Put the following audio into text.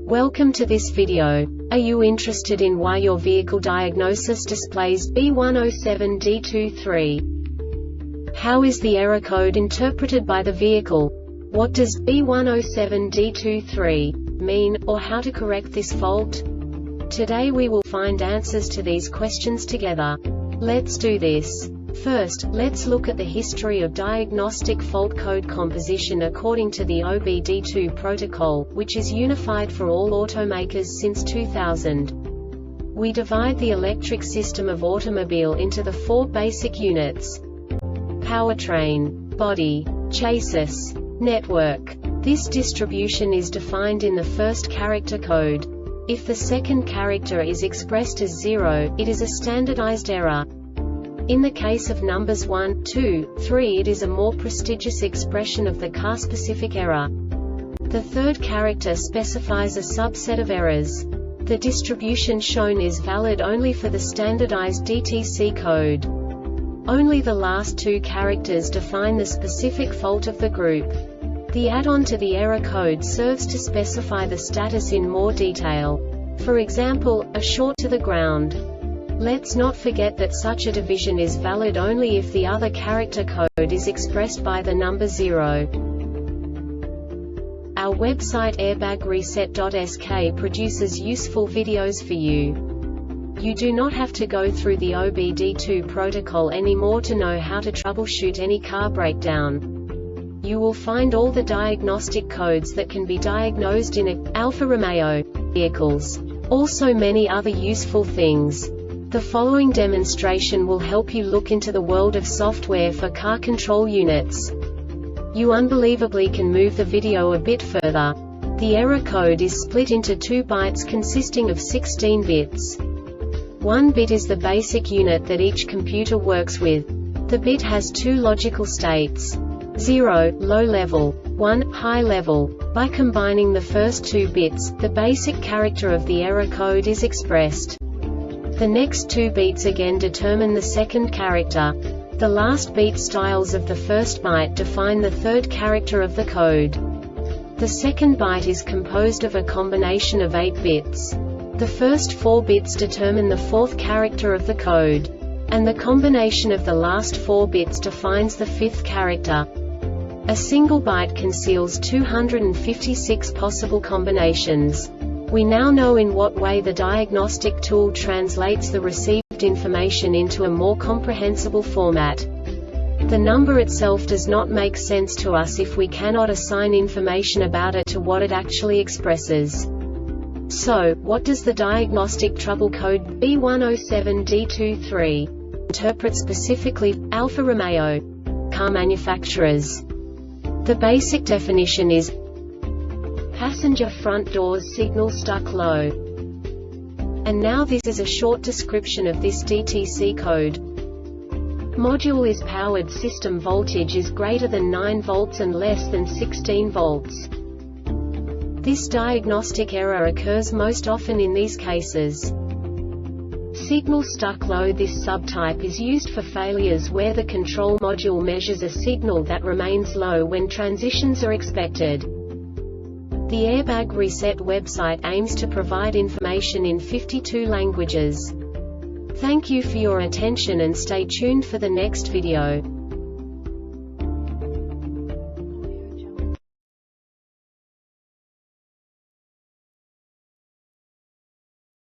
Welcome to this video. Are you interested in why your vehicle diagnosis displays B107D-23? How is the error code interpreted by the vehicle? What does B107D-23 mean, or how to correct this fault? Today we will find answers to these questions together. Let's do this. First, let's look at the history of diagnostic fault code composition according to the OBD2 protocol, which is unified for all automakers since 2000. We divide the electric system of automobile into the four basic units: powertrain, body, chassis, network. This distribution is defined in the first character code. If the second character is expressed as 0, it is a standardized error. In the case of numbers 1, 2, 3, it is a more prestigious expression of the car-specific error. The third character specifies a subset of errors. The distribution shown is valid only for the standardized DTC code. Only the last two characters define the specific fault of the group. The add-on to the error code serves to specify the status in more detail. For example, a short to the ground. Let's not forget that such a division is valid only if the other character code is expressed by the number 0. Our website airbagreset.sk produces useful videos for you. You do not have to go through the OBD2 protocol anymore to know how to troubleshoot any car breakdown. You will find all the diagnostic codes that can be diagnosed in Alfa-Romeo vehicles. Also many other useful things. The following demonstration will help you look into the world of software for car control units. You unbelievably can move the video a bit further. The error code is split into 2 bytes consisting of 16 bits. 1 bit is the basic unit that each computer works with. The bit has 2 logical states: 0, low level, 1, high level. By combining the first 2 bits, the basic character of the error code is expressed. The next 2 beats again determine the second character. The last beat styles of the first byte define the third character of the code. The second byte is composed of a combination of 8 bits. The first 4 bits determine the fourth character of the code. And the combination of the last 4 bits defines the fifth character. A single byte conceals 256 possible combinations. We now know in what way the diagnostic tool translates the received information into a more comprehensible format. The number itself does not make sense to us if we cannot assign information about it to what it actually expresses. So, what does the Diagnostic Trouble Code B107D-23 interpret specifically for Alfa-Romeo car manufacturers? The basic definition is: passenger front doors signal stuck low. And now this is a short description of this DTC code. Module is powered, system voltage is greater than 9 volts and less than 16 volts. This diagnostic error occurs most often in these cases. Signal stuck low. This subtype is used for failures where the control module measures a signal that remains low when transitions are expected. The Airbag Reset website aims to provide information in 52 languages. Thank you for your attention and stay tuned for the next video.